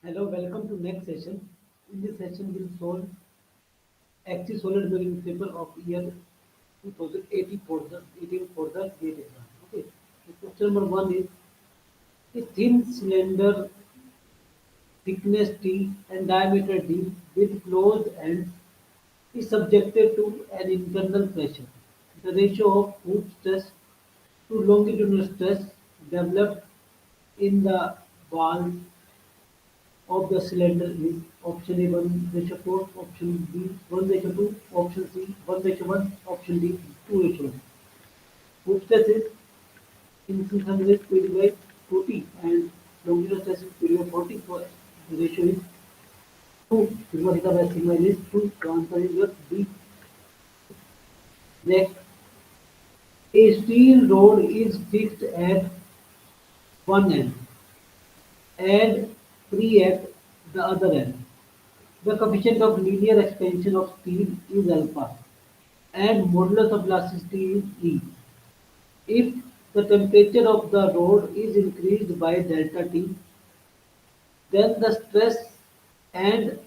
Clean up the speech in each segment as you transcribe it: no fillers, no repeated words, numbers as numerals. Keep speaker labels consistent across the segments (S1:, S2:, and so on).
S1: Hello, welcome to next session. In this session, we'll solve Axis solid milling paper of year 2018 for the GATE exam. Okay. So question number one is a thin cylinder, thickness T and diameter D with closed ends is subjected to an internal pressure. The ratio of hoop stress to longitudinal stress developed in the walls of the cylinder is option A 1:4, option B 1:2, option C 1:1, option D 2:1. Hoop stress is in system is equal by 40 and longitudinal stress is equal by 40, so the ratio is 2. Sigma theta by sigma is 2. The answer is your B. Next, a steel rod is fixed at one end and free at the other end. The coefficient of linear expansion of steel is alpha and modulus of elasticity is E. If the temperature of the rod is increased by delta T, then the stress and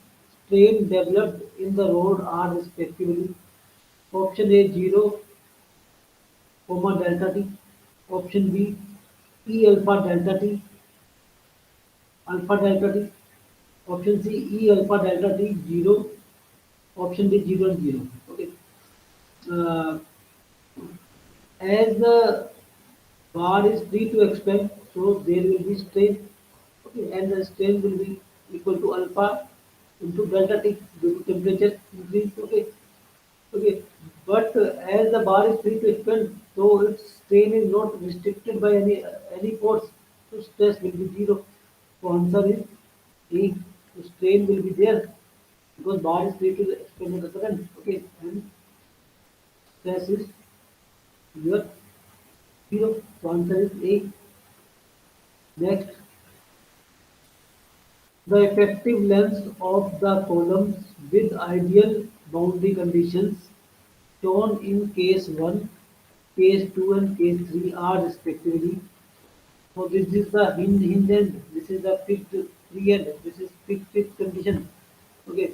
S1: strain developed in the rod are respectively option A 0, delta T, option B E alpha delta T, alpha delta T, option C E alpha delta T 0, option D 0 and 0. Okay. Uh, as the bar is free to expand, so there will be strain. Okay, and the strain will be equal to alpha into delta T due to temperature increase. Okay, okay. But as the bar is free to expand, so its strain is not restricted by any force, so stress will be zero. So answer is E. So strain will be there because bar is free to expand at the current. Okay, and stress is your zero. So answer is A. Next, the effective length of the columns with ideal boundary conditions shown in case 1, case 2 and case 3 are respectively. So this is the hinge end, this is the fixed free end, this is fixed condition. Okay,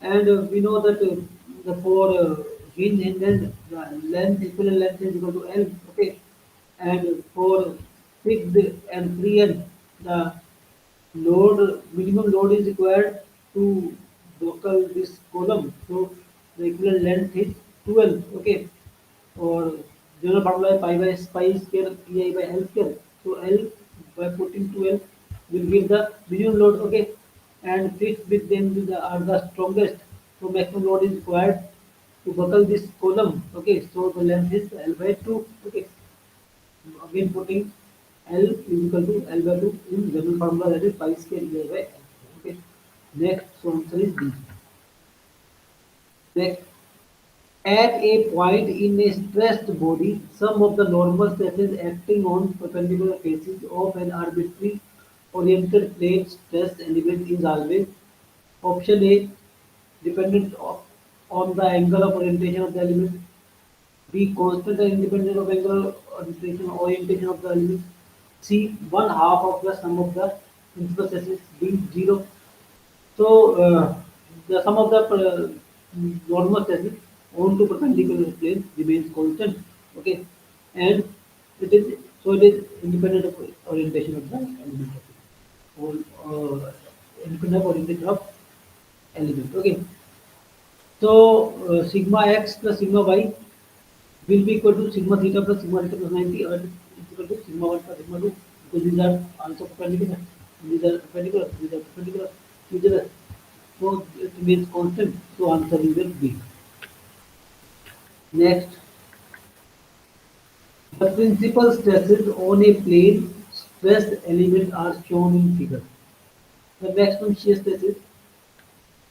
S1: and we know that the for hinge end, the length equivalent length is equal to L. Okay, and for fixed and free end, the minimum load is required to buckle this column. So the equivalent length is 12. Okay, or general formula is pi square pi by L square. So L by putting 12 will give the minimum load. Okay, and fixed with them are the strongest. So maximum load is required to buckle this column. Okay, so the length is L by 2. Okay, again putting L is equal to L by 2 in general formula, that is pi square E by L. Okay. Next, so answer is B. Next, at a point in a stressed body, some of the normal stresses acting on perpendicular faces of an arbitrary oriented plane stress element is always option A, dependent on the angle of orientation of the element. B, constant and independent of angular orientation of the element. C, one half of the sum of the principal stresses. D, 0. So the sum of the normal stresses onto perpendicular plane remains constant. Okay, and it is independent of orientation of the element. Or independent of orientation of element. Okay, so sigma x plus sigma y will be equal to sigma theta plus 90 or is equal to sigma 1 plus sigma 2 because these are also perpendicular. These are perpendicular. These are perpendicular to each other. So it remains constant. So answer is will B. Next, the principal stresses on a plane stressed element are shown in figure. The maximum shear stresses.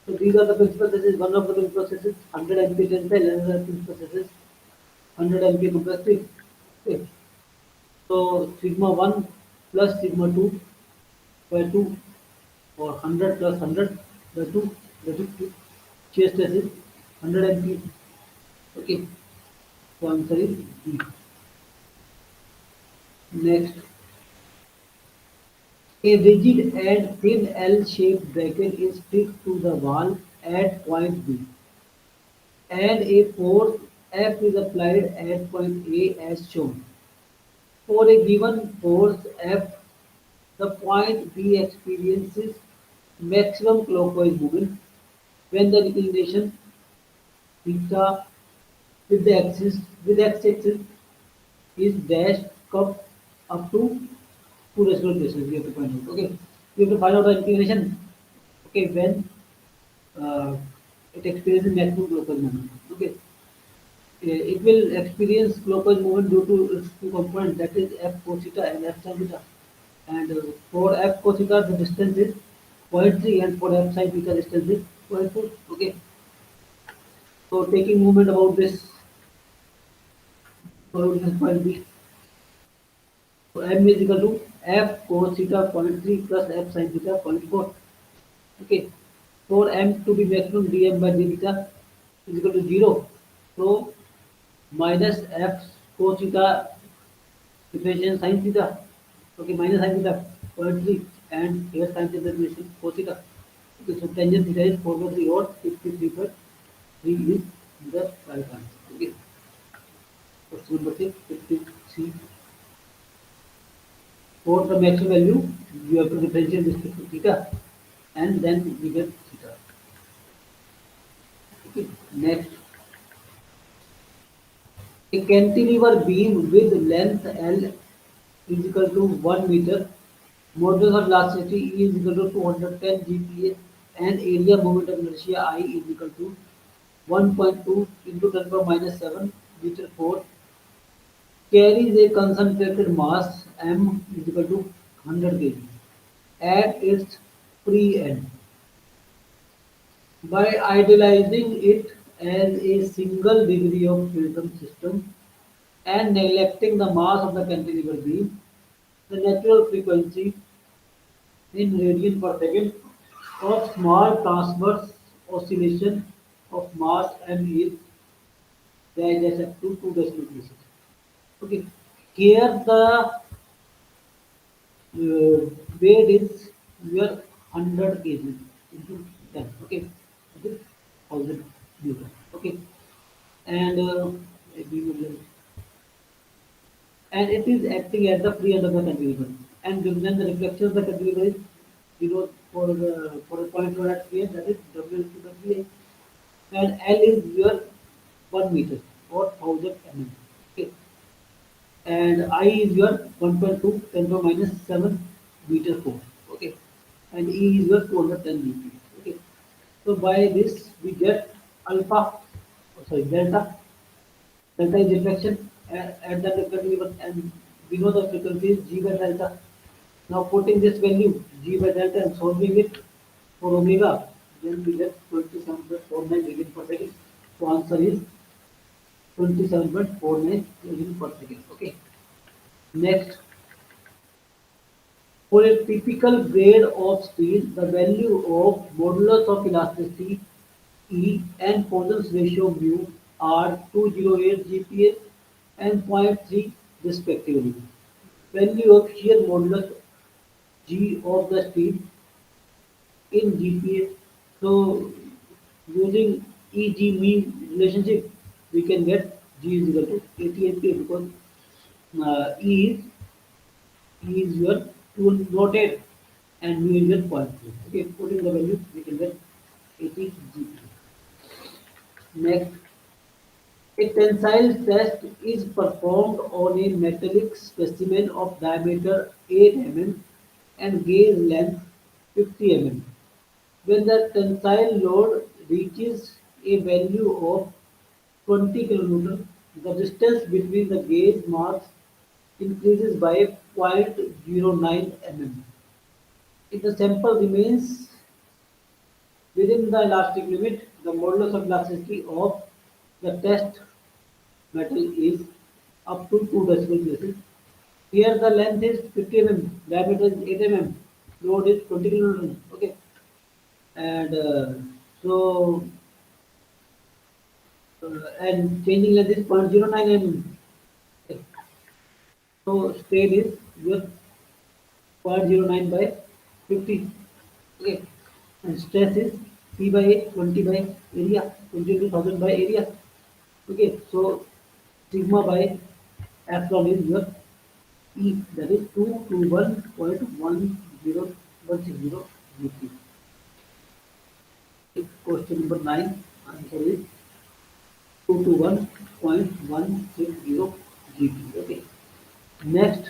S1: So these are the principal stresses. One of the principal stresses 100 MPa tensile, another principal stresses 100 MPa compressive. Okay. So sigma 1 plus sigma 2 by 2 or 100 plus 100 by 2, that is 2. Shear stress is 100 MPa. Okay, so answer is B. Next, A rigid and thin L-shaped bracket is fixed to the wall at point B, and a force F is applied at point A as shown. For a given force F, the point B experiences maximum clockwise movement when the inclination theta with the axis with x-axis is dashed up to two decimal places. We have to find out. Okay, we have to find out the inclination. Okay, when uh, it experiences maximum clockwise movement. Okay, it will experience clockwise movement due to its two components, that is f cos theta and f sin theta. And for f cos theta, the distance is 0.3, and for f sin theta, distance is 0.4. Okay, so taking movement about this point B. So m is equal to f cos theta 0.3 plus f sin theta 0.4. Okay, for m to be maximum, dm by d theta is equal to 0. So minus f cos theta equation sin theta. Okay, minus sin theta 0.3, and here sin theta equation cos theta. Okay, so tangent theta is 4/3 or 53/3 is the right answer. Okay, question number 6, 53. For the maximum value, you have to differentiate this to theta, and then we get theta. Okay, next, a cantilever beam with length L is equal to 1 meter, modulus of elasticity E is equal to 210 GPa, and area moment of inertia I is equal to 1.2 into 10 power minus 7 meter 4, carries a concentrated mass M is equal to 100 kg at its free end. By idealizing it as a single degree of freedom system and neglecting the mass of the cantilever beam, the natural frequency in radian per second of small transverse oscillation of mass m is dash dash up to 2 decimal places. Okay, here the weight is your 100 kg into 10. Okay, okay, 1000 newton. Okay, and and it is acting at the free end of the cantilever. And then the reflection of the cantilever is 0 for the point one at free end, that is W is to the free end. And L is your 1 meter or 1000 mm. Okay, and I is your 1.2 10 to minus 7 meter force. Okay, and E is your 210 Newton. Okay, so by this we get alpha, delta. Delta is reflection at the cantilever, and we know the frequency is G by delta. Now putting this value G by delta and solving it for omega, then we get 27.49 radian per second. So answer is 27.49 radian per second. Okay. Next, for a typical grade of steel, the value of modulus of elasticity E and Poisson's ratio mu are 208 GPa and zero point 0.3 respectively. Value of shear modulus G of the steel in GPa. So using EG mean relationship, we can get G is equal to 88K, because E is your 2 noted and mu is your 0.3. Okay, putting the value, we can get 80 GPa. Next, a tensile test is performed on a metallic specimen of diameter 8 mm and gauge length 50 mm. When the tensile load reaches a value of 20 kN, the distance between the gauge marks increases by 0.09 mm. If the sample remains within the elastic limit, the modulus of elasticity of the test metal is up to 2 decimal places. Here the length is 50 mm, diameter is 8 mm, load is 20 kN. Okay, and and changing length is 0.09 mm. Okay. So strain is your 0.09 by 50. Okay. And stress is P by A, 20 by area, 22,000 by area. Okay. So sigma by epsilon is your E, that is 221.10160 GT. Question number 9, answer is 221.160 GT. Okay. Next,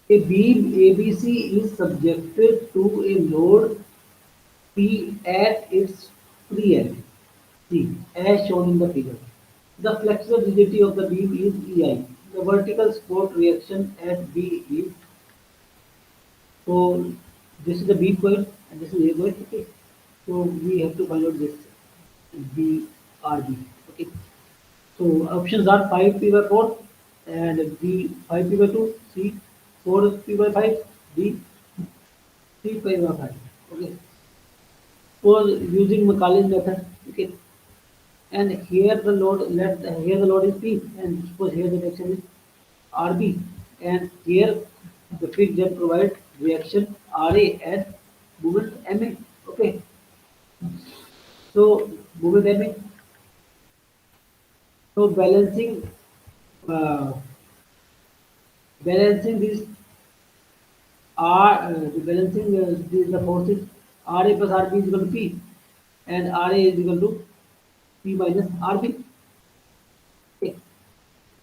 S1: a beam ABC is subjected to a load P at its free end, C, as shown in the figure. The flexural rigidity of the beam is EI. The vertical support reaction at B is, so this is the B point and this is A point. Okay. So we have to find out this BRB. Okay. So options are 5P by 4 and B 5P by 2, C 4P by 5, D 3P by 5. Okay. For using Macaulay's method. Okay. And here the load, here the load is P, and suppose here the reaction is RB, and here the fixed gen provide reaction RA and movement MA. Okay. So movement MA. So uh, balancing these balancing the forces RA plus RB is equal to P, and RA is equal to P minus RB. Okay.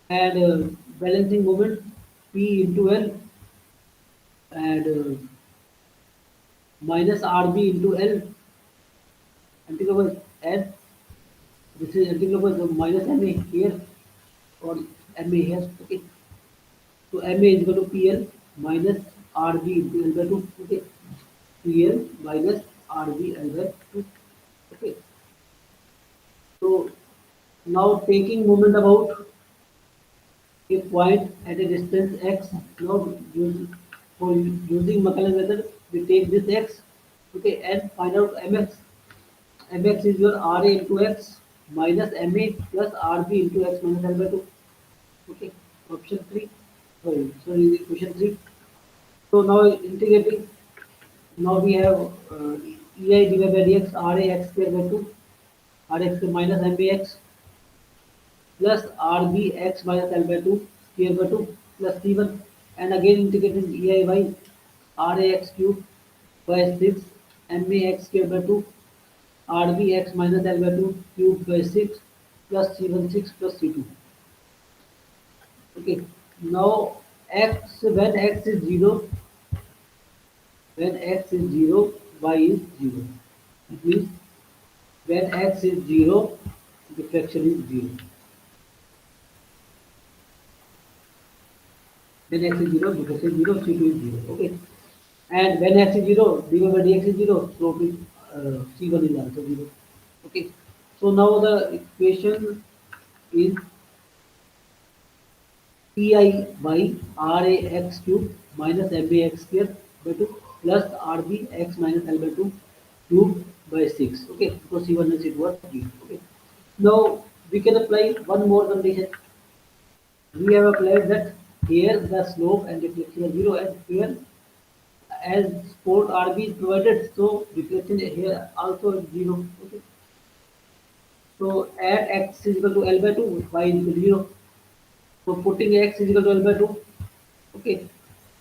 S1: And balancing moment P into L and minus RB into L anticlockwise, and this is anticlockwise, so minus MA here or MA here. Okay. So MA is equal to PL minus RB into L by 2. Okay. PL minus RB L by 2. Okay. So now taking moment about a point at a distance x. Now for using Macaulay's method, we take this x, okay, and find out mx. Mx is your Ra into x minus Ma plus Rb into x minus L by 2. Okay, option 3. Sorry, question 3. So now integrating, now we have Ei divided by dx Ra x square by 2, Rx square minus Max plus Rbx minus L by 2 square by 2 plus C1, and again integrating Ei by Rax cube by 6 Max square by 2 Rbx minus L by 2 cube by 6 plus C1 6 plus C2. Okay. Now x, when x is 0, when x is 0, y is 0. It means when x is 0, diffraction is 0. When x is 0, diffraction is 0, C2 is 0. Okay. And when x is 0, dy by dx is 0, so C1 is also 0. Okay. So now the equation is Pi by Rax cube minus Max square by 2 plus Rbx minus L by 2 cube by 6. Okay, because C1 and C2 are 3. Okay. Now we can apply one more condition. We have applied that here the slope and deflection are 0, and here as support RB is provided, so deflection here also is 0. Okay. So at x is equal to L by 2, y is equal to 0. So putting x is equal to L by 2, okay,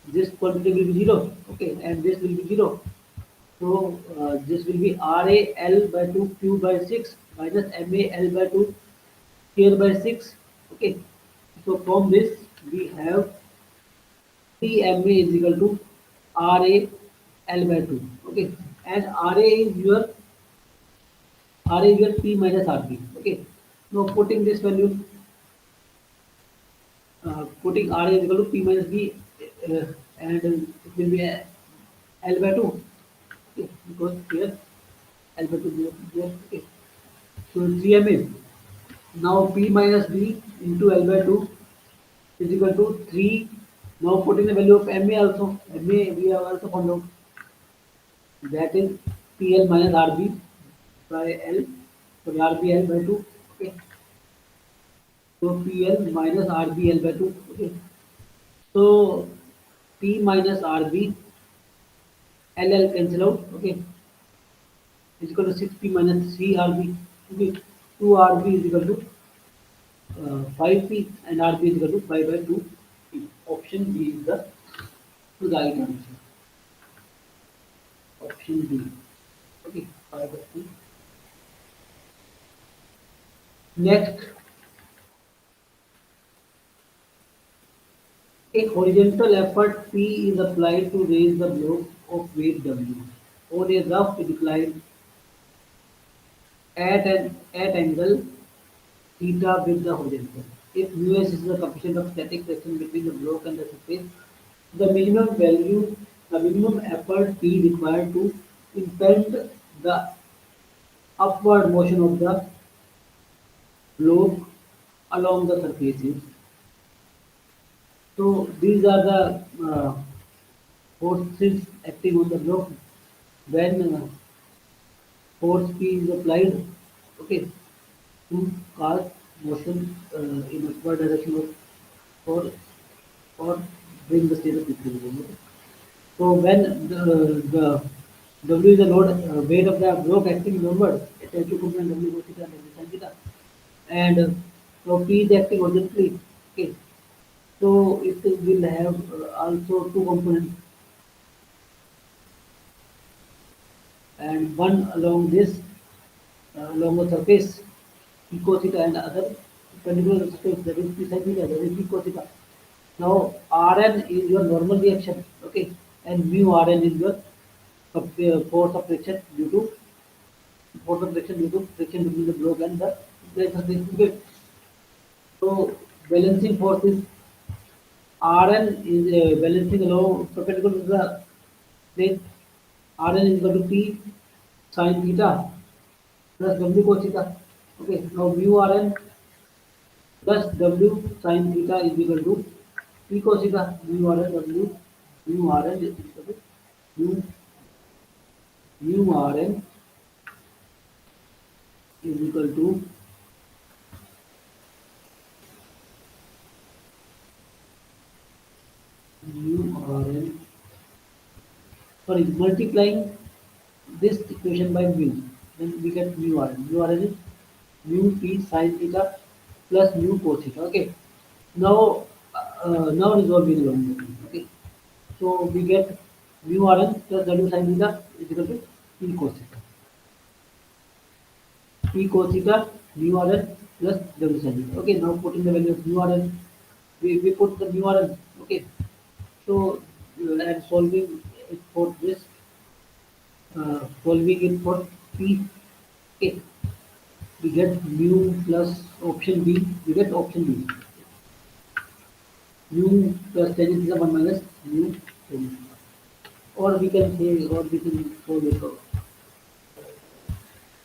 S1: this quantity will be 0, okay, and this will be 0. So this will be RA L by 2 Q by 6 minus MA L by 2 square by 6, okay. So from this we have CMA is equal to RA L by 2, okay, and RA is your P minus RB, okay. Now putting RA is equal to P minus B, and it will be L by 2, okay, because here L by 2 here, okay. So 3MA. Now P minus B into L by 2 is equal to 3. Now putting the value of MA also. MA we have also found out. That is PL minus RB by L. So RBL by 2. Okay. So PL minus RBL by 2. Okay. So P minus RB LL cancel out. Okay, is equal to 6p minus 3RB. Okay, 2RB is equal to 5p and RB is equal to 5 by 2p. Option B is the right answer. Option B. Okay, 5 by 2. Next, a horizontal effort P is applied to raise the block of weight W on a rough incline at angle theta with the horizontal. If μs is the coefficient of static friction between the block and the surface, the minimum value, the minimum effort P required to impel the upward motion of the block along the surfaces. So these are the forces acting on the block when force P is applied, okay, to cause motion in upward direction or or bring the state of equilibrium. Okay. So when the W is the load weight of the block acting downward, it has to component W cos theta and W sin theta, and so P is acting horizontally. Okay, so it will have also two components, and one along this along the surface P cos theta and other perpendicular to the surface that is P sin theta, that is P cos theta. Now Rn is your normal reaction, okay, and mu Rn is your force of friction due to friction between the block and the surface. Okay. So balancing force is Rn is balancing along perpendicular to the plane. Rn is equal to P sin theta plus W cos theta. Okay, now mu Rn plus W sin theta is equal to P cos theta. Mu Rn is equal to mu Rn is equal to mu Rn, sorry, multiplying this equation by mu, then we get mu Rn. Mu Rn is mu P sin theta plus mu cos theta. Okay, now now resolving along the line. Okay, so we get mu Rn plus W sin theta is equal to P cos theta. P cos theta mu Rn plus W sin theta. Okay, now putting the value of mu Rn, we put the mu Rn. Okay, so and solving it for this, solving it for P. Okay, we get mu plus option B. We get option B. Mu plus tan theta 1 minus mu tan theta. Or we can say, or we can solve it out.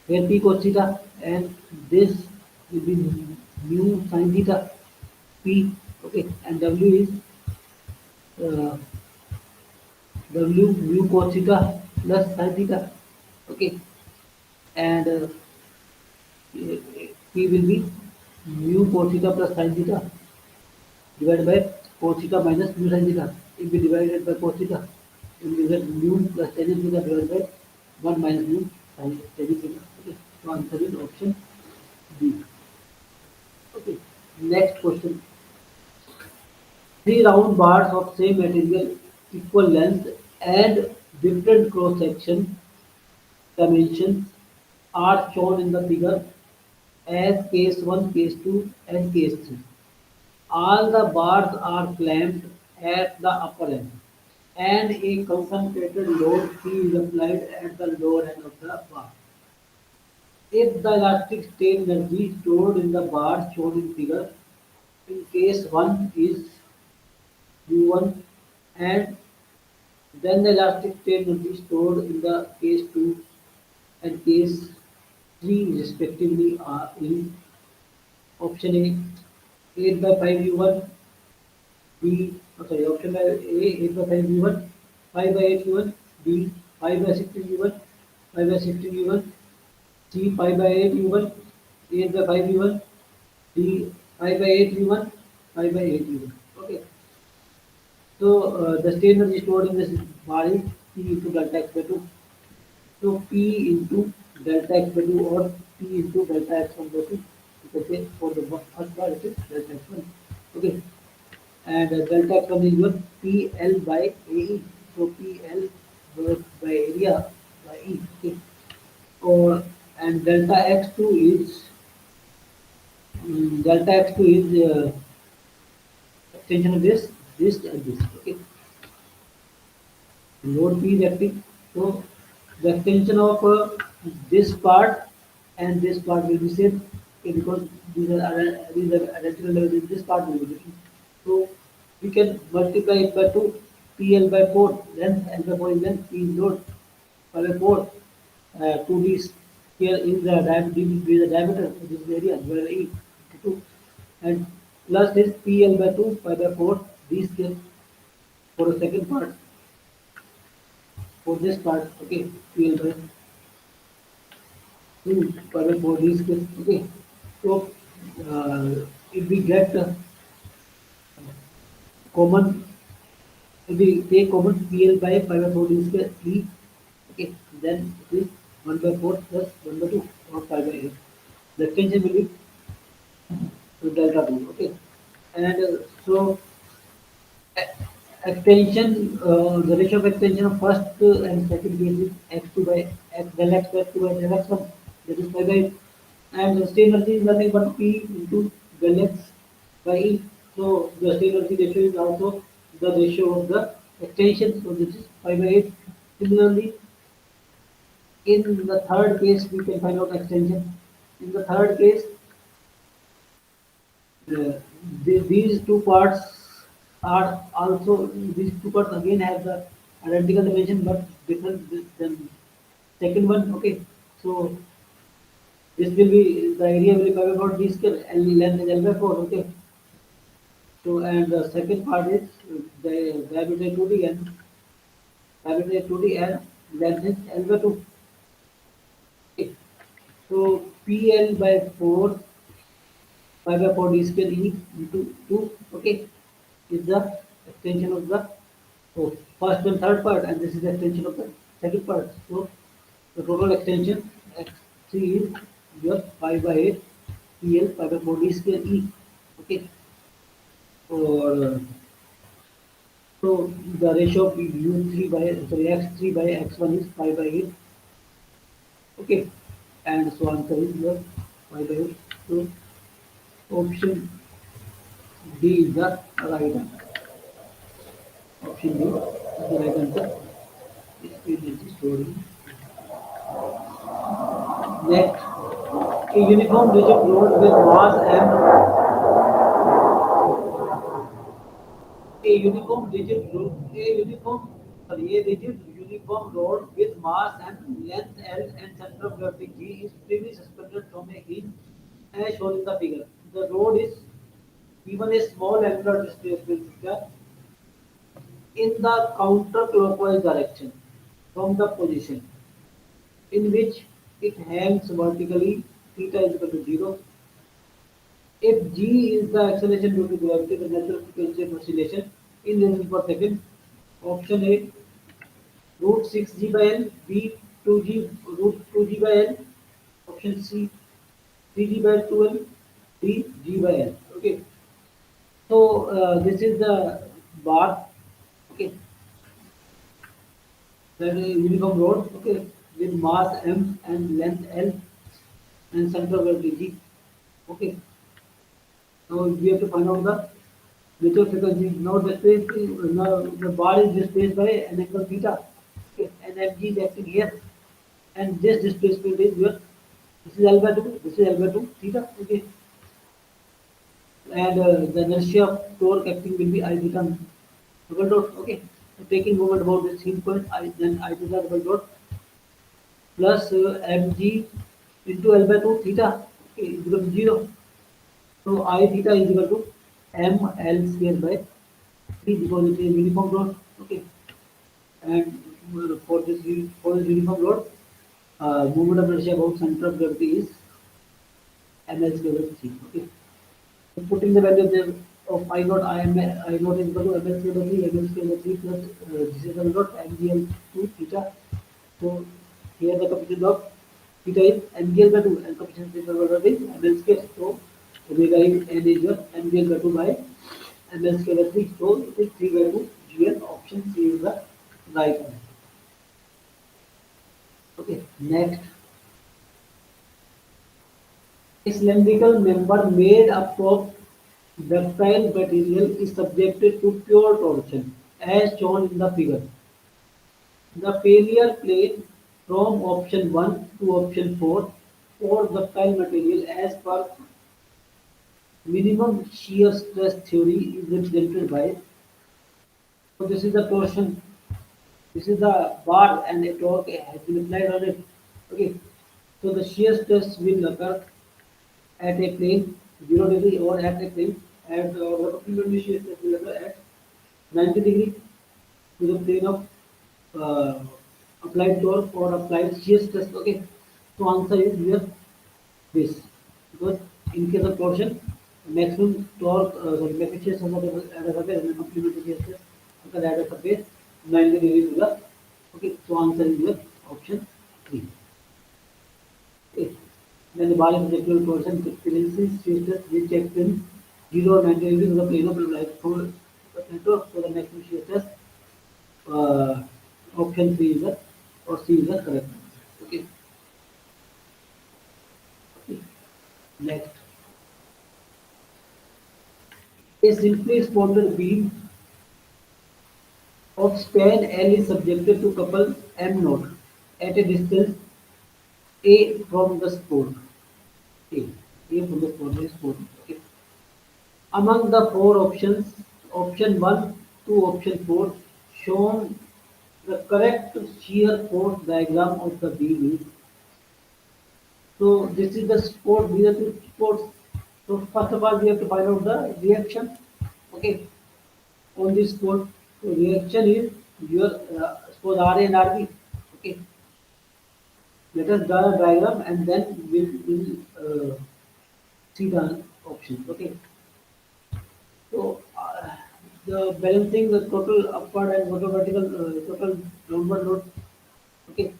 S1: Here P cos theta and this will be mu sin theta P. Okay, and W is uh, W mu cos theta plus sin theta. Okay, and P will be mu cos theta plus sin theta divided by cos theta minus mu sin theta. If we divide it by cos theta, it will get mu plus tan theta divided by 1 minus mu sin tan theta. Okay, so answer is option B. Okay, next question. Three round bars of same material, equal length and different cross section dimensions are shown in the figure as case 1, case 2 and case 3. All the bars are clamped at the upper end and a concentrated load P is applied at the lower end of the bar. If the elastic strain energy stored in the bar shown in figure in case 1 is U1 and then the elastic strain energy stored in the case 2 and case 3 respectively are in option A 8 by 5 U1, B, sorry, option by A 8 by 5 U1, 5 by 8 U1, B 5 by 16 U1, 5 by 16 U1, C 5 by 8 U1, 8 by 5 U1, D 5 by 8 U1, 5 by 8 U1. Okay, so the strain energy stored in this bar is P into delta x by 2. So P into delta x by 2 or P into delta x1 by 2. You can say for the first part it is delta x1. Okay. And delta x1 is your PL by AE. So PL by area by E. Okay. Or and delta x2 is extension of this and this. Okay. Load P is acting. So the extension of this part and this part will be same. Okay, because these are identical levels. This part will be different. So we can multiply it by 2. PL by 4. Length L by 4 is length. P is load. Pi by 4. 2D here is the diameter. D is the diameter. So this is the area. Where E 2. And plus this PL by 2. Pi by 4. D square for the second part. For this part, okay, PL by 2 pi by 4 D square. Okay. So if we get common, if we take common PL by pi by 4 D square E, okay, then it is 1 by 4 plus 1 by 2 or pi by 8. The extension will be delta 2. Okay. And so extension, the ratio of extension of first and second case is x2 by x del x by x2 by del x1, that is pi by 8. And the strain energy is nothing but P into del x by E. So the strain energy ratio is also the ratio of the extension. So this is pi by 8. Similarly, in the third case, we can find out extension. In the third case, uh, these two parts are also these two parts again have the identical dimension but different than second one. Okay, so this will be the area will be pi by 4 d square, L length is L by 4. Okay, so and the second part is the diameter 2d and diameter 2d and length is L by 2. Okay, so PL by 4 pi by 4 d square E into 2. Okay, is the extension of the first and third part, and this is the extension of the second part. So the total extension x3 is your pi by 8 PL pi by 4 d square E. Okay, or so the ratio of u3 by sorry x3 by x1 is pi by 8. Okay, and so answer is your pi by 8. So option D is the right answer. Option D is the right answer. Experience story. Next, a uniform rigid load with mass m. A rigid uniform rod with mass m, length L, and center of gravity G is freely suspended from a hinge as shown in the figure. The rod is given a small angular displacement theta in the counterclockwise direction from the position in which it hangs vertically, theta is equal to 0. If g is the acceleration due to gravity, the natural frequency of oscillation in radians per second. Option A, root 6g by L, B 2g, root 2g by L. Option C, 3g by 2L, D g by L. Okay, so this is the bar. Okay, that is uniform rod. Okay, with mass m and length L and center of gravity g. Okay, so we have to find out the mutual frequency. Now the space, now the bar is displaced by an angle theta. Okay, and mg is acting here, and this displacement is your. This is L by 2. This is L by 2 theta. Okay, and the inertia of torque acting will be I theta double dot. Okay, so taking moment about this hinge point, I then I theta double dot plus mg into L by 2 theta. Okay, is equal to 0. So I theta is equal to m L square by 3 because it is uniform load. Okay, and for this uniform load, moment of inertia about center of gravity is ml square by 3. Okay, so putting the value there, of I naught I naught is equal to ml square by 3, ml square by 3 plus this is m naught mgl 2 theta. So here the coefficient of theta is mgl by 2 and coefficient of theta is ml square. So omega is n is your mgl by 2 by ml square by 3. So it is 3 by 2 gl. Option C is the right one. Okay, next. A cylindrical member made up of ductile material is subjected to pure torsion, as shown in the figure. The failure plane from option 1 to option 4 for ductile material as per minimum shear stress theory is represented by. So this is the torsion. This is the bar and a torque has been applied on it. Okay. So the shear stress will occur at a plane 0 degree or at a plane at what complementary shear stress will occur at 90 degree to the plane of uh, applied torque or applied shear stress. Okay, so answer is here this, because in case of torsion, maximum torque, sorry, maximum shear stress at a surface and complementary shear stress occur at a surface 90 degrees to the. Okay, so answer is here option 3. Okay. Then the bar is subjected to torsion experiences shear stress which acts in 0 or 90 degrees to the plane of light through the torque. So the maximum shear stress uh, option 3 is the or C is the correct answer. Okay. Okay. Next, a simply spotted beam of span L is subjected to couple M naught at a distance A from the spot. A, A from the spot is spot. Okay. Among the four options, option 1 to option 4 shown the correct shear force diagram of the beam is. So this is the sport. These are two sports. So first of all, we have to find out the reaction. Okay, on this sport, so reaction is your suppose RA and RB. Okay, let us draw a diagram and then we'll see the options. Okay, so the balancing the total upward and total vertical total downward load. Okay,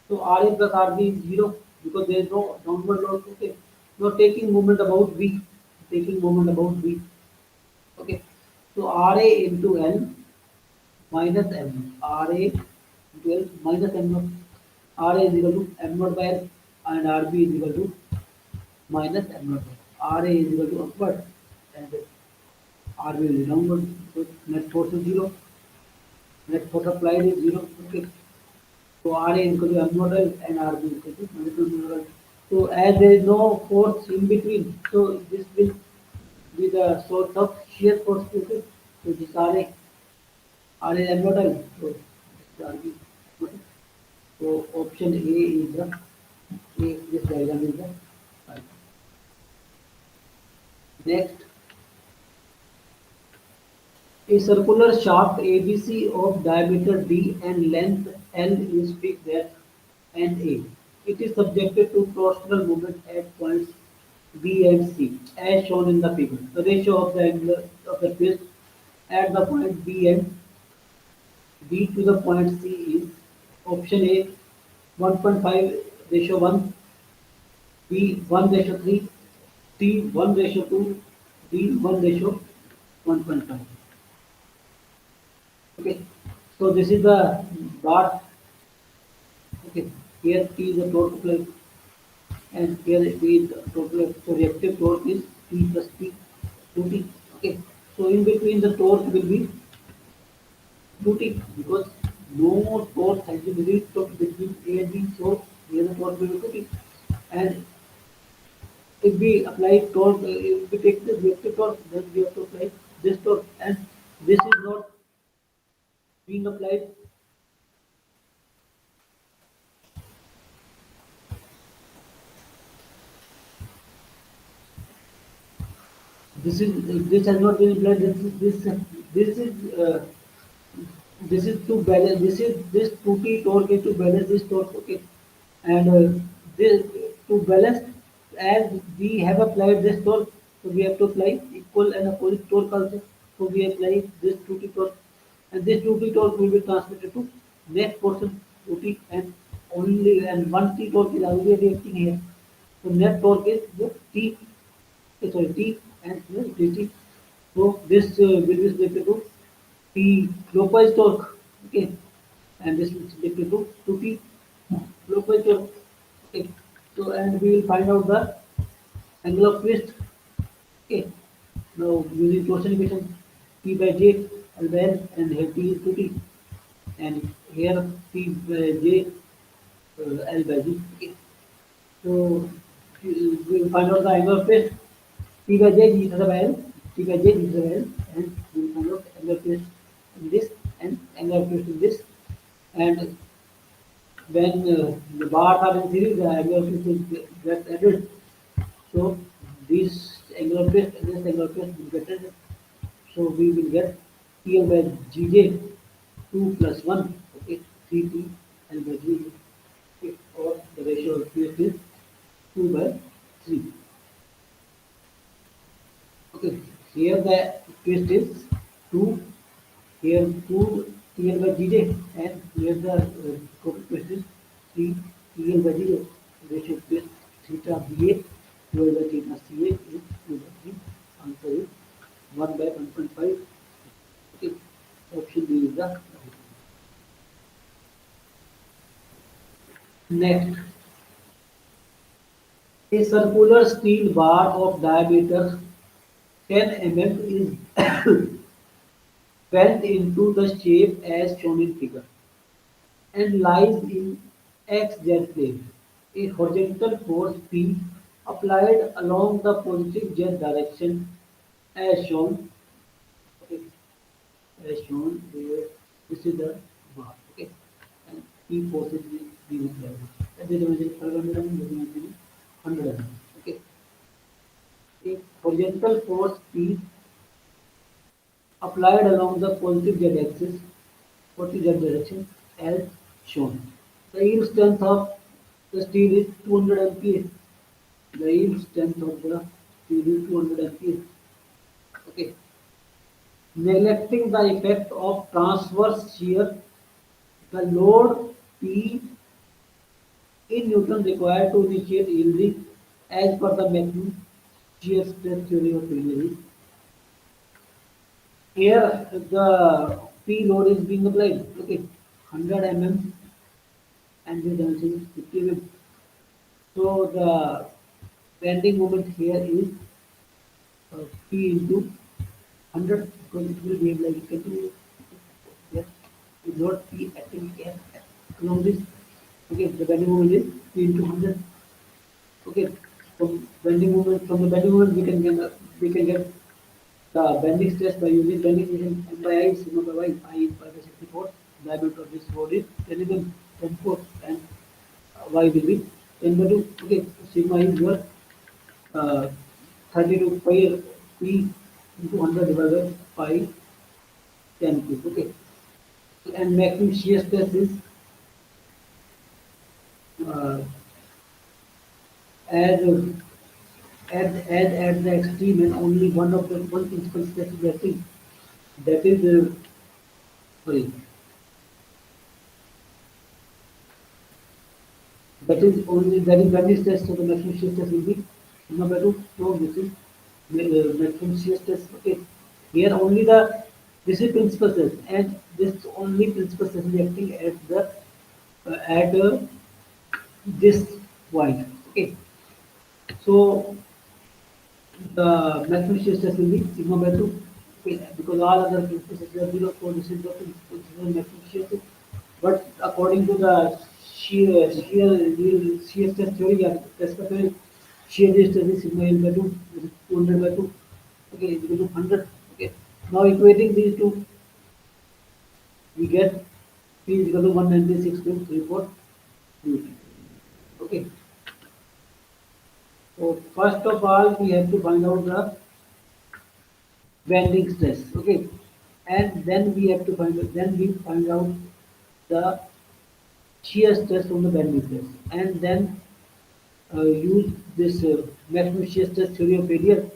S1: so RA plus RB is 0 because there is no downward load. Okay, now taking moment about V, taking moment about V. Okay, so RA into L minus M. RA into L minus M naught. RA is equal to M naught by L and RB is equal to minus M naught. RA is equal to upward and RB is downward. So net force is 0. Net force applied is 0. Okay. So RA is equal to M naught L and RB is equal to minus M naught L. So as there is no force in between, so this will be the source of shear force. Okay. So this RA. RA is M naught L. So this RB. Okay. So option A is the A, this diagram is the right. Next, a circular shaft ABC of diameter D and length L is fixed at N A. It is subjected to torsional moment at points B and C, as shown in the figure. The ratio of the angle of the twist at the point B and D to the point C is option A 1.5 ratio 1, B 1 ratio 3, C 1 ratio 2, D 1 ratio 1.5. Okay, so this is the bar. Okay, here T is the torque plate and here T is the total. So reactive torque is T plus T 2T. Okay, so in between the torque will be 2T because no torque has been released between A and B. So here the torque will be 2T. And if we apply torque, if we take the reactive torque, then we have to apply this torque, and this is not being applied. This has not been applied. This is this is to balance. This 2T torque is to balance this torque. Okay, and this to balance as we have applied this torque, so we have to apply equal and opposite torque also. So we apply this 2T torque, and this 2T torque will be transmitted to next portion 2T, and 1T torque is already acting here. So net torque is the T, sorry, T and here dt. So this will be related to T clockwise torque, okay, and this is related to 2T clockwise torque. Okay. So and we will find out the angle of twist. Okay. Now using torsion equation, P by J, L by L, and here T is 2T, and here P by J, L by G. Okay. So we will find out the angle of twist. P by J, G theta by L, P by J, G theta by L, and we will find out angle of twist in this and angle of twist in this. And when the bars are in series, the angle of twist is gets added. So this angle of twist and this angle of twist will get added. So we will get TL by GJ 2 plus 1, okay, 3T L by GJ, okay, or the ratio of twist is 2 by 3. Okay, here the twist is 2, here 2 TL by GJ, and here the total twist is 3 TL by GJ. Ratio of twist theta BA divided by theta CA is 2 by 3. Answer is 1 by 1.5. Okay, option B is the right. Next, a circular steel bar of diameter 10 mm is bent into the shape as shown in figure and lies in XZ plane. A horizontal force P applied along the positive Z direction as shown. Okay, as shown here. This is the bar. Okay, and P forces is given here. And this dimension is 500 mm, this dimension is 100 mm. Okay, a horizontal force P applied along the positive Z axis, positive Z direction as shown. The yield strength of the steel is 200 MPa. The yield strength of the steel is 200 MPa. Okay. Neglecting the effect of transverse shear, the load P in Newton required to initiate yielding as per the maximum shear stress theory of failure is. Here the P load is being applied. Okay. 100 mm and this dimension is 50 mm. So the bending moment here is P into 100, because it will behave like continue. Yes, it not P acting here along this. Okay, the bending moment is P into 100. Okay, from the bending moment we can get the bending stress by using bending equation M by I sigma by Y. I is 5 by 64. Diameter of this rod is 10 mm, 10 4, and Y will be 10 by 2. Okay, sigma is your uh, 32 pi P into 100 divided by 10 cube. Okay, and maximum shear stress is uh, as at the extreme, and only one principal stress is acting. That is sorry. That is bending stress. So the maximum shear stress will be sigma by 2. So this is maximum shear stress. Okay, here only the this is principal stress, and this only principal stress is acting at the at this point. Okay, so the maximum shear stress will be sigma by 2. Okay, because all other principal stresses are 0, so this is the maximum shear stress. But according to the shear stress theory, yeah, Pascal theory, shear stress is sigma L by 2, which is 200 by 2. Okay, is equal to 100. Okay, now equating these two, we get P is equal to 196.34 Newton. Okay, so first of all, we have to find out the bending stress. Okay, and then we find out the shear stress from the bending stress, and then use this maximum shear stress theory of failure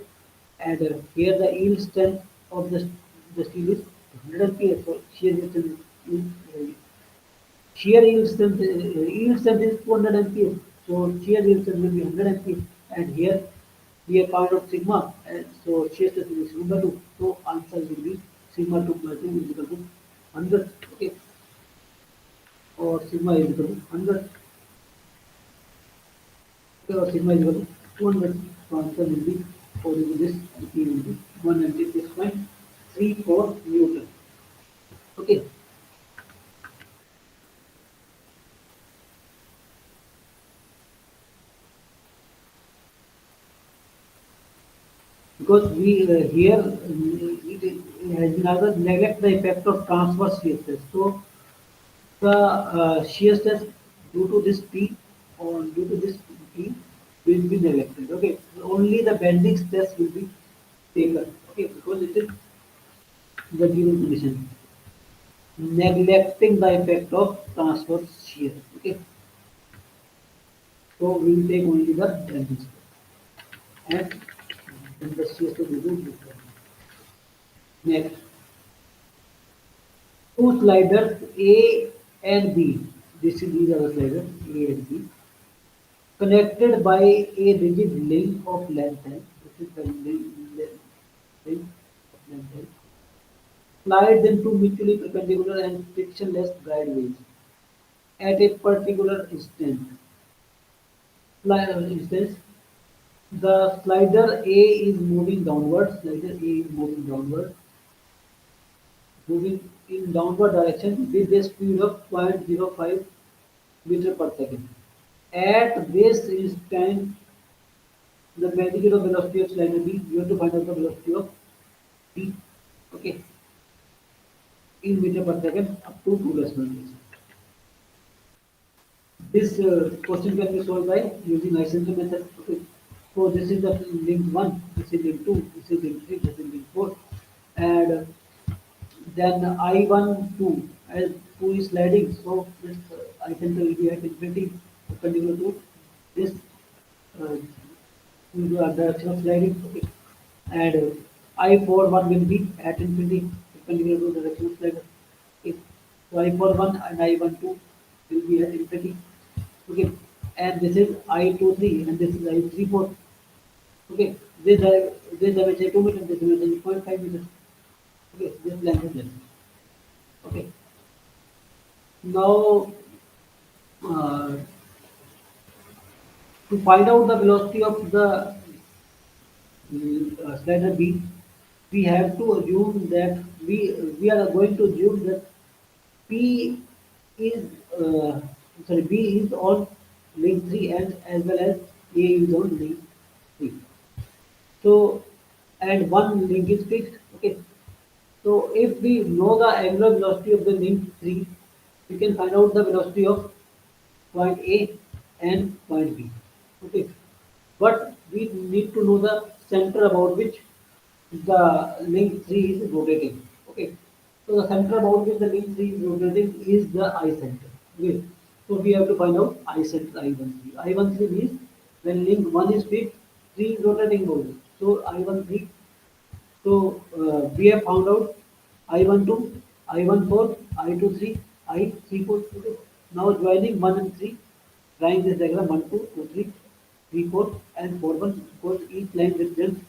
S1: And here the yield strength of the steel is 100 MPa. So yield strength is 200 MPa. So shear yield strength will be 100 MPa. And here we have found out sigma. And so shear strength will be sigma 2. So answer will be sigma 2 plus 2 is equal to 100. Okay. Or sigma is equal to 100. Okay. Or sigma is equal to 200. So answer will be according to this, the P will be 196.34 Newton. Okay. Because we here it has been also neglect the effect of transverse shear stress. So the shear stress due to this P or due to this P will be neglected. Okay, only the bending stress will be taken. Okay, because it is the given condition, neglecting the effect of transverse shear. Okay, so we will take only the bending stress and then the shear stress will be different. Next. Two sliders A and B. These are the sliders A and B, connected by a rigid link of length L. This is the link of length L. Slides into mutually perpendicular and frictionless guideways at a particular instance. The slider A is moving downward. Slider A is moving downward, moving in downward direction with a speed of 0.05 meter per second. At this instant, the magnitude of velocity of slider B, you have to find out the velocity of B, okay, in meter per second up to 2 decimal places. This question can be solved by using isometric method. Okay. So this is the link 1, this is link 2, this is link 3, this is link 4. And then I1, 2, as 2 is sliding, so this I center will be at infinity perpendicular to this uh, in the direction of sliding. Okay. And I41 will be at infinity perpendicular to the direction of slider. Okay. So I41 and I12 will be at infinity. Okay. And this is I23 and this is I34. Okay. This dimension is 2 meters, this dimension is 0.5 meters. Okay. This length is less. Okay. Now, uh, to find out the velocity of the slider B, we have to assume that we are going to assume that P is B is on link 3 and as well as A is on link 3. So and one link is fixed. Okay. So if we know the angular velocity of the link 3, we can find out the velocity of point A and point B. Okay. But we need to know the center about which the link 3 is rotating. Okay. So the center about which the link 3 is rotating is the I center. Okay. So we have to find out I center I13. I13 means when link 1 is fixed, 3 is rotating always. So I13. So we have found out I12, I14, I23, I34. Okay. Now joining 1 and 3, drawing this diagram 1, 2, 2, 3, 3, 4, and 4, 1, because each line represents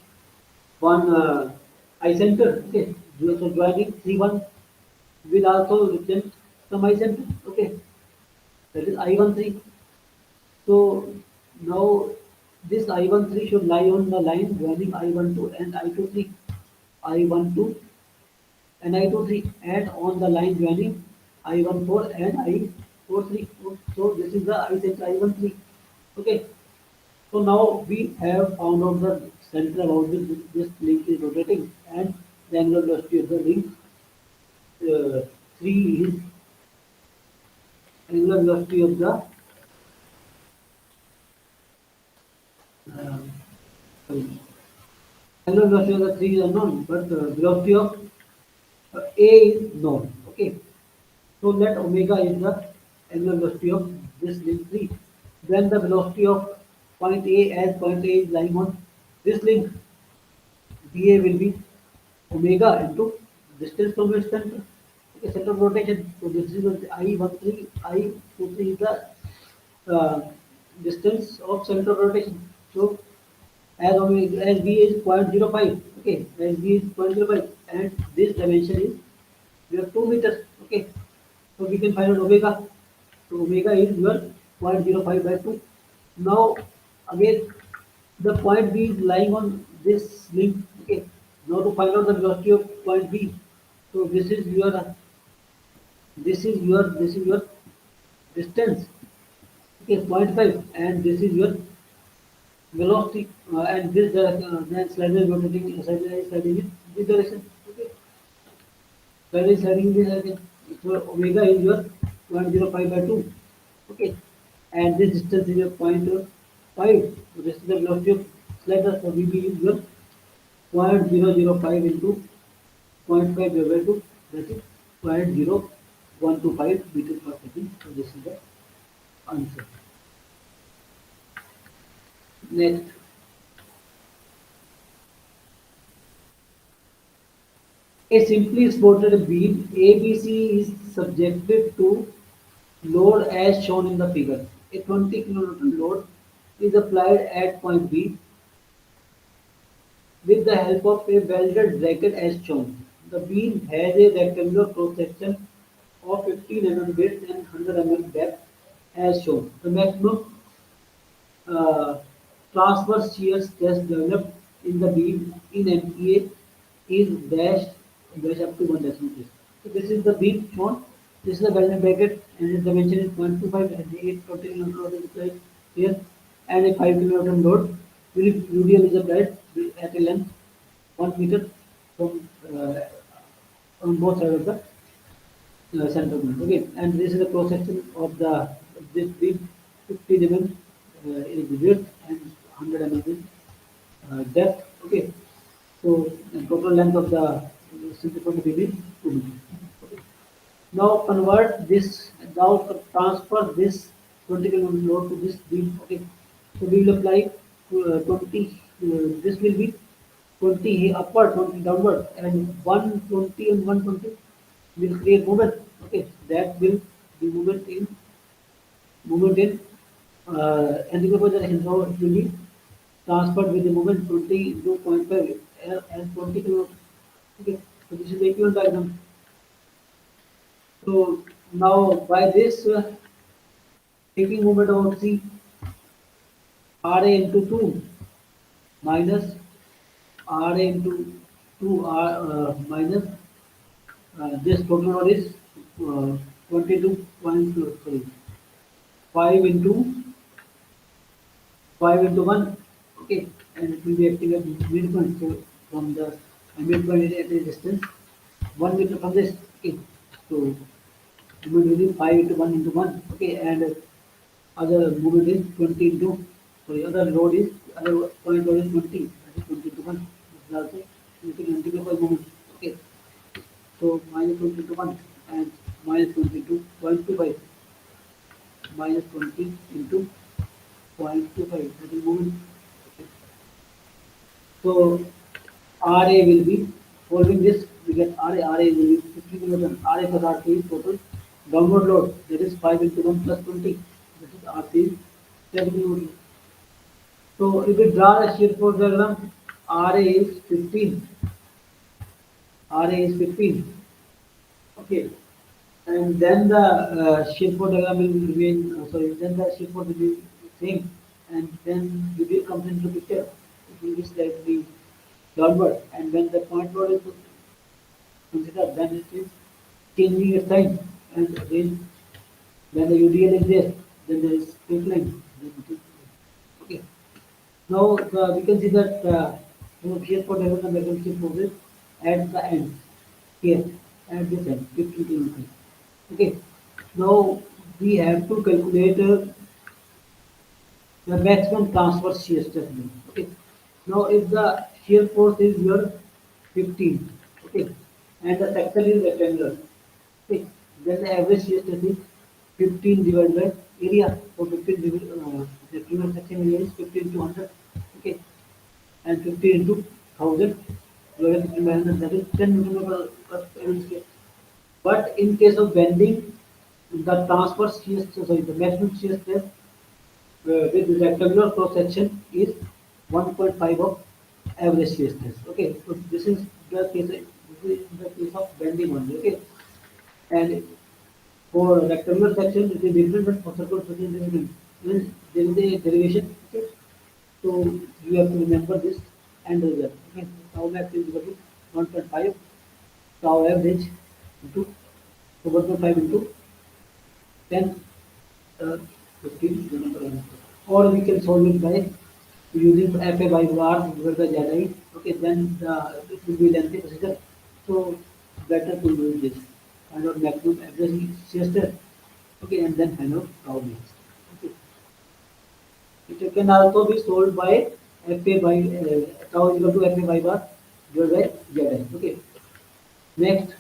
S1: one I center. Okay. So joining 3, 1 will also represent some I center. Okay. That is I13. So now this I13 should lie on the line joining I12 and I23. I12 and I23 and on the line joining I14 and I43. So this is the I center I13. Okay. So now we have found out the center about which this link is rotating and the angular velocity of the link 3 is angular velocity of the uh, sorry, angular velocity of the 3 is unknown, but velocity of A is known. Okay. So let omega is the angular velocity of this link 3. Then the velocity of point A, as point A is lying on this link, PA will be omega into distance from its center. Okay, center of rotation. So this is the I13, I23 is the uh, distance of center of rotation. So as B is 0.05, okay, as B is 0.05, and this dimension is your 2 meters, okay. So we can find out omega. So omega is your 0.05 by 2. Now again the point B is lying on this link, okay. Now to find out the velocity of point B. So this is your distance, okay, point 0.5, and this is your velocity, and this then slider is rotating, slider is sliding in this direction, okay. Slider is sliding in this direction. So omega is your 0.05 by 2, okay, and this distance is your point 5. So this is the velocity of slider. So VB is your 0.005 into 0.5 divided by 2, that is 0.0125 meters per second. So this is the answer. Next, a simply supported beam ABC is subjected to load as shown in the figure. A 20 kilonewton load is applied at point B with the help of a welded bracket as shown. The beam has a rectangular cross section of 15 mm width and 100 mm depth as shown. The maximum uh, transverse shear stress developed in the beam in MPa is dash up to 1 decimal place. So this is the beam shown. This is the welded bracket, and its dimension is 0.25, and the 8 total load is applied here, and a 5 kilonewton load UDL is applied at a length 1 meter from on both sides of the center point. Okay, and this is the cross section of the this beam, 50 mm is width and 100 mm is depth. Okay, so the total length of the simplified beam is 2 meters. Okay. Now convert this, now transfer this 20 kg load to this beam. Okay, so we will apply 20. This will be 20 here upward, 20 downward, and 120 and 120 will create moment. Okay, that will be movement in anti-clockwise direction. So it will be transferred with the moment 20 into zero point 0.5 and 20 kilo. Okay, so this is the equivalent diagram. So now by this taking moment of C RA into 2 minus RA into 2 minus this total load is 22 point sorry 5 into 5 into 1, okay, and it will be acting at midpoint. So from the midpoint is at a distance 1 meter from this, okay. So movement will be 5 into 1 into 1, okay, and other movement is 20 into, sorry, other load is, other point load is 20, that is 20 into 1. This is also anti-clockwise movement, okay. So minus 20 into 1 and minus 20 into 0.25 minus 20 into 0.25, that is movement. Okay. So RA will be, following this, we get RA will be 50 kilonewton. RA plus RC is total downward load, that is 5 into 1 plus 20, that is RC is 10 kilonewton. So if we draw a shear force diagram, RA is 15, RA is 15, okay, and then the shear force diagram will remain, then the shear force will be same, and then UDL comes into picture, it will be slightly downward, and when the point load is considered, then it is changing its sign, and again when the UDL is there, then there is straight line. Then it is, okay. Now we can see that here for development mechanism forces at the end here at this end 50 kilometers. Okay. Now we have to calculate the maximum transverse shear stress. Okay. Now if the shear force is your 15, okay, and the sector is rectangular, okay, then the average shear stress is 15 divided by area. So 15 divided rectangular section area is 15 to 100, okay, and 50 into 1000. that is 10 Newton per mm square. But in case of bending, the transverse shear stress, sorry, the maximum shear stress with rectangular cross section is 1.5 of average shear stress. Okay, so this is the case. This is the case of bending only. Okay, and for rectangular section it is different, but for circular section it is different. Even there is a derivation. Okay, so you have to remember this and result. Okay, tau max is equal to 1.5 tau average into 1.5 into 10 uh, 15, or we can solve it by using FA by bar divided by ZI. Okay, then it will be lengthy procedure. So better to use this. Find out maximum average shear stress. Okay, and then find out tau max. Okay, it can also be solved by FA by tau is equal to FA by bar divided by ZI. Okay, next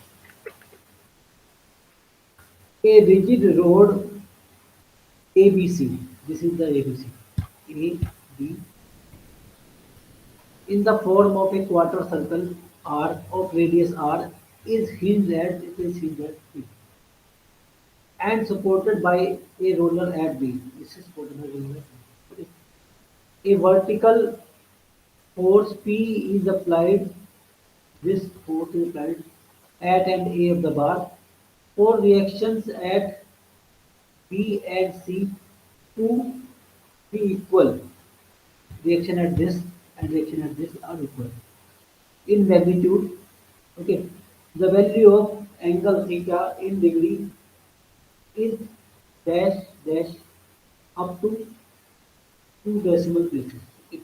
S1: a rigid rod ABC. This is the ABC. A, B, in the form of a quarter circle R of radius R is hinged at P and supported by a roller at B. This is supported by roller at B. A vertical force P is applied. This force is applied at and A of the bar for reactions at B and C to be equal. Reaction at this and reaction at this are equal in magnitude. Okay, the value of angle theta in degree is dash dash up to two decimal places. Okay.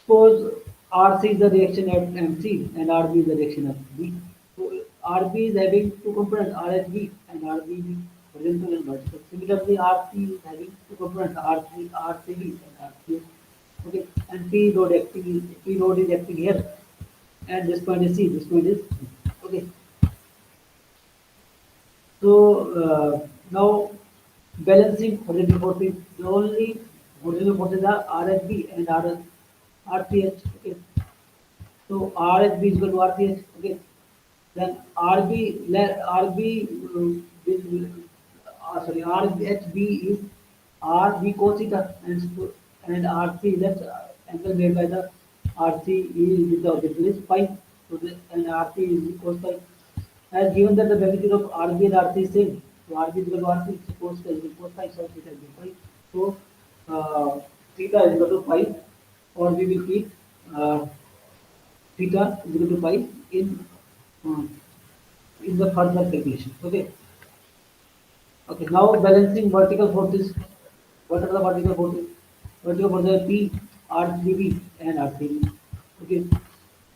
S1: Suppose RC is the reaction at MC and RB is the reaction at B. So RB is having two components RHB and RBB, horizontal and vertical. Similarly, RC is having two components RCB and RCH. Okay, and P node is acting here, and this point is C. This point is B. Okay. So now balancing horizontal forces, the only horizontal forces are RHB and RCH. Okay. So RHB is equal to RCH. Okay. Then RB will sorry RHB is RB cos theta and RC that's angle made by the RC is with the object is phi. So and RC is cos phi. As given that the magnitude of RB and RC is same, so RB is equal to RC, so cos theta is equal to phi, so theta is equal to phi. So theta is equal to phi, or we will keep uh, theta is equal to pi uh, in the further calculation. Okay. Okay. Now balancing vertical forces. What are the vertical forces? Vertical forces are P, RCB, and RCB. Okay.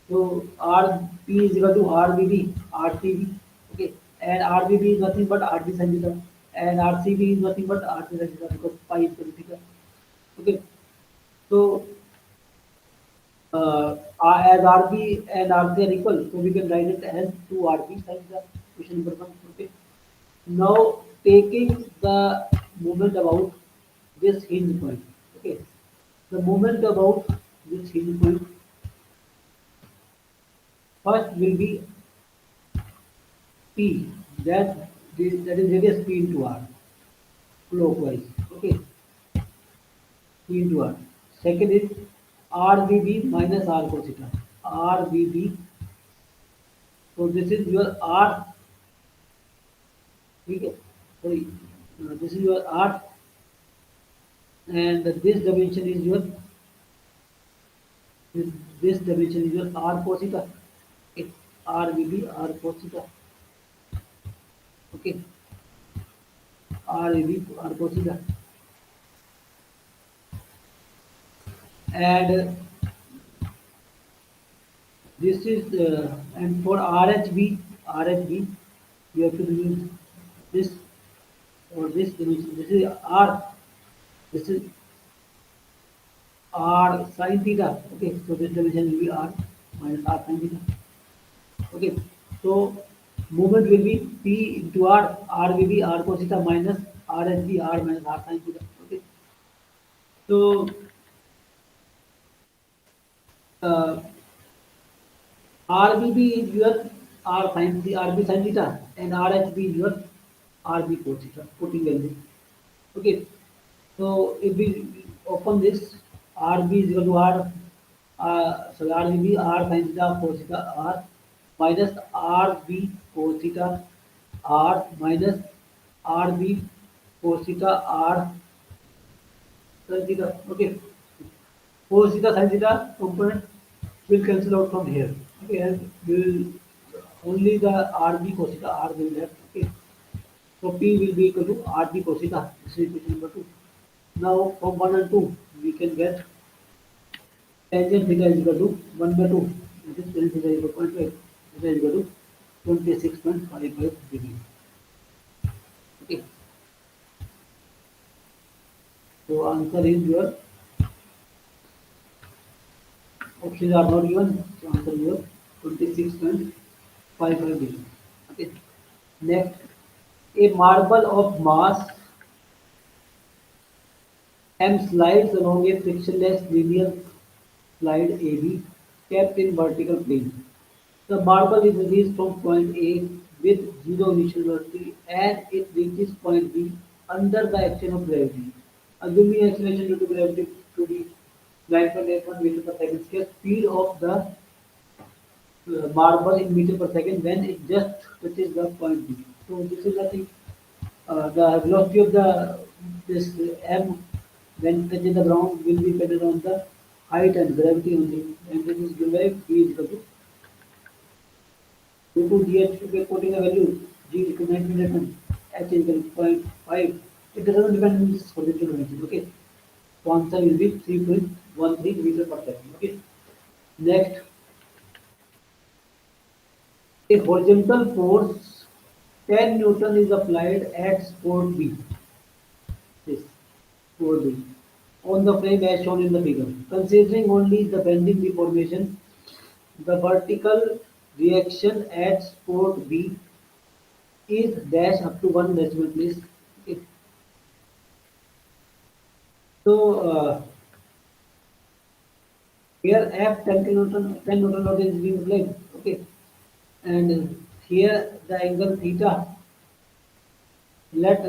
S1: So RP is equal to RBB, RCB. Okay. And RBB is nothing but RB sin theta, and RCB is nothing but RC sin theta because pi is equal to theta. Okay. So as RB and RC are equal, so we can write it as 2RB sin the question number 1. Okay. Now taking the moment about this hinge point. Okay. The moment about this hinge point first will be P, that is radius P into R clockwise. Okay. P into R. Second is RBB minus R cos theta. RBB. So this is your R. Okay. Sorry. This is your R, and this dimension is your this, this dimension is your R cos theta. Okay. R will be R cos theta. Okay. R will be R cos theta. And this is and for RHB you have to use this or this dimension. This is R. This is R sin theta. Okay. So this dimension will be R minus R sin theta. Okay, so movement will be P into R, R will be R cos theta minus R S B, R minus R sin theta. Okay, so uh, RBB is your RB sin theta, and RHB is your RB cos theta, putting value. Okay, so if we open this, RB is equal to RBB R sin theta cos theta R minus RB cos theta R minus RB cos theta R sin theta. Okay, cos theta sin theta component will cancel out from here. Okay, and will only the RB cos theta R will left. Okay, so P will be equal to RB cos theta. This is equation number 2. Now from 1 and 2 we can get tangent theta is equal to 1 by 2. That is tan theta is equal to 0.5. Theta is equal to 26.55 degree. Okay, so answer is your options are not given. So answer is your 26.55 degree. Okay. Next, a marble of mass M slides along a frictionless linear slide AB kept in vertical plane. The marble is released from point A with zero initial velocity and it reaches point B under the action of gravity. Assuming acceleration due to gravity to be 9.81 meter per second square, speed of the marble in meter per second when it just touches the point B. So this is nothing. The velocity of the this m when touching the ground will be dependent on the height and gravity only, and this is given by b is equal to due to dh to be quoting a value g is equal to 19 h is equal to 0.5. It doesn't depend on this horizontal dimension. Okay, so answer will be 3.13 meter per second. Okay, next, a horizontal force 10 Newton is applied at spot B. This spot B on the frame as shown in the figure. Considering only the bending deformation, the vertical reaction at spot B is dash up to 1 decimal place. Okay. So here F 10 Newton load is being applied. Okay, and here the angle theta. Let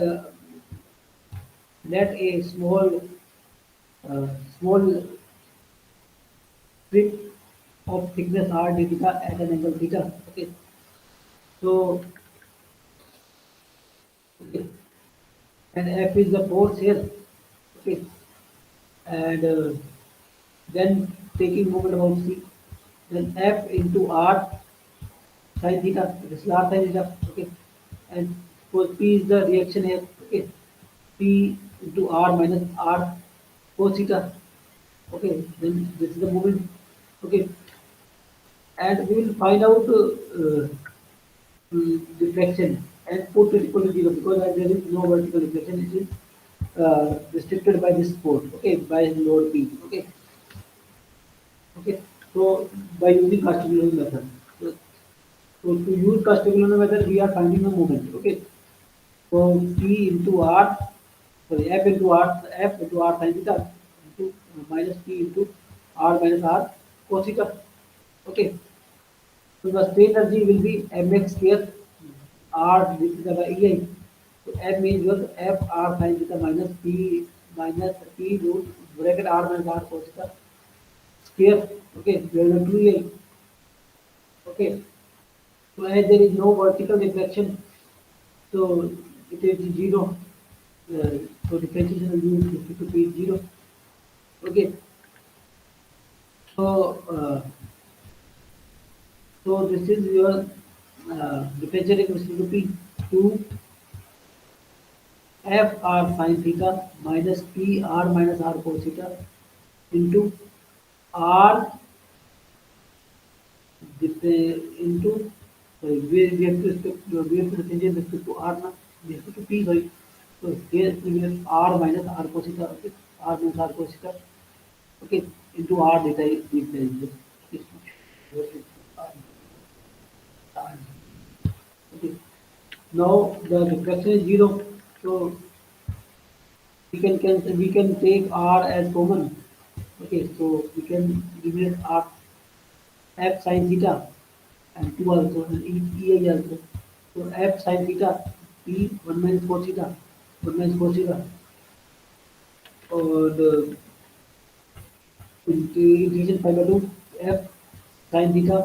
S1: let a uh, small strip of thickness r d theta at an angle theta. Okay, so okay, and F is the force here. Okay, and then taking moment about C, then F into R sin theta, this is R sin theta. Okay, and suppose P is the reaction here. Okay, P into R minus R cos theta. Okay, then this is the moment. Okay, and we will find out deflection and put it equal to 0 because as there is no vertical deflection, it is restricted by this port. Okay, by load P. Okay, okay. So by using Castiglione method. So, so to use Castiglione method, we are finding the moment. Okay, so P into R, sorry, F into R sin theta into minus P into R minus R cos theta. Okay, so the strain energy will be mx square r d theta by ei. So m is equal to f r sin theta minus p root bracket r minus r cos theta square. Okay, divided by 2ei. Okay, so as there is no vertical deflection, so it is zero. Uh, so differentiation will be with respect to p is zero. Okay, so so this is your differentiating with respect to p 2 f r sin theta minus p r minus r cos theta into r into sorry we have to we have to change it with respect to r now with respect to p sorry. So here we will have r minus r cos theta. Okay, r minus r cos theta. Okay, into r theta is this. Okay, now the reflection is zero, so we can take r as common. Okay, so we can eliminate r f sin theta. and 2 also, and EI also. So f sin theta, P 1 minus cos theta, 1 minus cos theta, और integration pi by 2 f sin theta,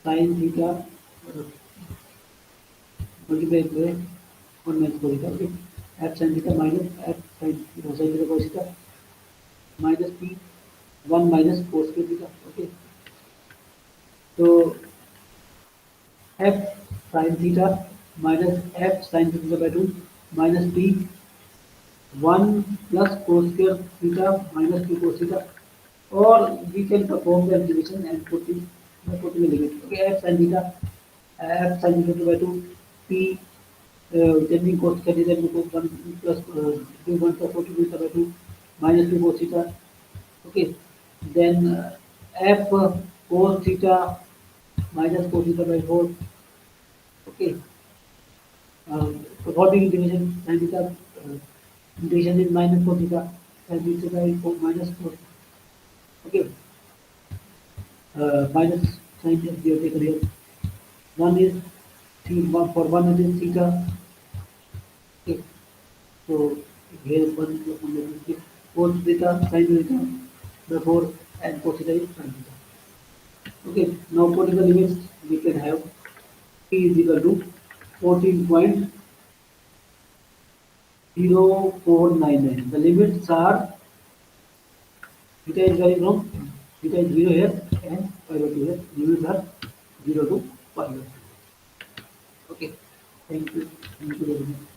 S1: sin theta multiply करें 1 minus cos theta, okay, f sin theta minus f sin theta cos theta minus P 1 minus cos theta, okay. So f sin theta minus f sin theta by 2 minus P 1 plus cos square theta minus 2 cos theta, or we can perform the integration and putting the limit. Okay, f sin theta by 2 P changing cos theta then because 1 plus 1 plus 40 theta by 2 minus 2 cos theta. Okay, then f cos theta minus cos theta by 4. Okay, performing integration sin theta, integration is minus 4 theta sin theta by 4 minus 4. Okay, minus sin theta we have taken here. One is one for one it is theta. Okay, so here one plus one is cos theta sin theta, therefore and cos theta is sin theta. Okay, now putting the limits we can have p is equal to 14.0499. The limits are theta is varying from theta is 0 here and pi by 2 here. Limits are 0 to pi by 2. Okay, thank you. Thank you very much.